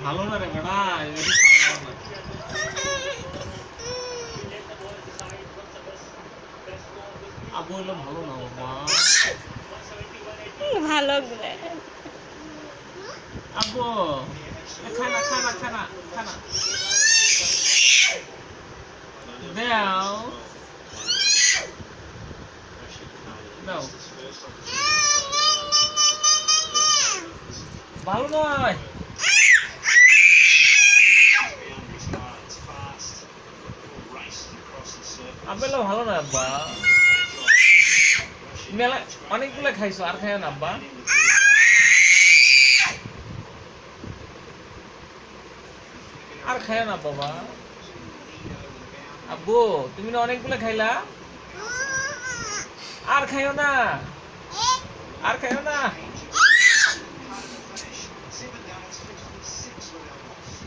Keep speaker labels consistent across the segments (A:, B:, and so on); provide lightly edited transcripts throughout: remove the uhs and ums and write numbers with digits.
A: ভালো না রে বেটা, আবু হলো ভালো না বাবা,
B: ভালো
A: আবু খানা খানা খানা খানা দাও দাও, ভালো নয় আব্বা, ভালো না আব্বা, মেলা অনেকগুলো খাইছো, আর খাইও না আব্বা, আর খাইও না বাবা। আব্বু তুমি না অনেকগুলো খাইলা, আর খাইও না, আর খাইও না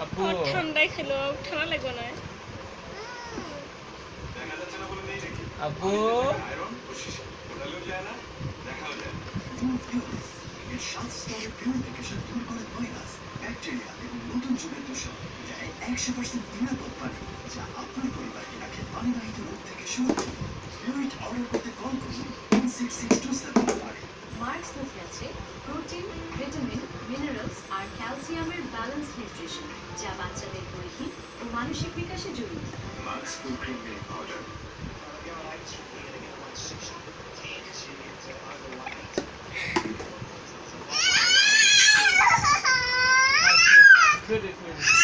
A: আব্বু।
B: ঠান্ডায় খেলো, ঠান্ডা লাগবে না
A: আব্বু।
C: নতুন যুগের দূষণ দেয় 100% নিরাপদ পানি, যা আপনার পরিবারকে রাখে পানিবাহিত রোগ থেকে সুরক্ষিত। ফ্লুইড অর্ডার করতে কল করুন 16627।
D: মার্কস মুখে আছে প্রোটিন, ভিটামিন, মিনারেলস আর ক্যালসিয়ামের ব্যালেন্স নিউট্রিশন, যা বাচ্চাদের দৈহিক ও মানসিক বিকাশে জরুরি।
C: Marks full cream milk powder.
A: Good.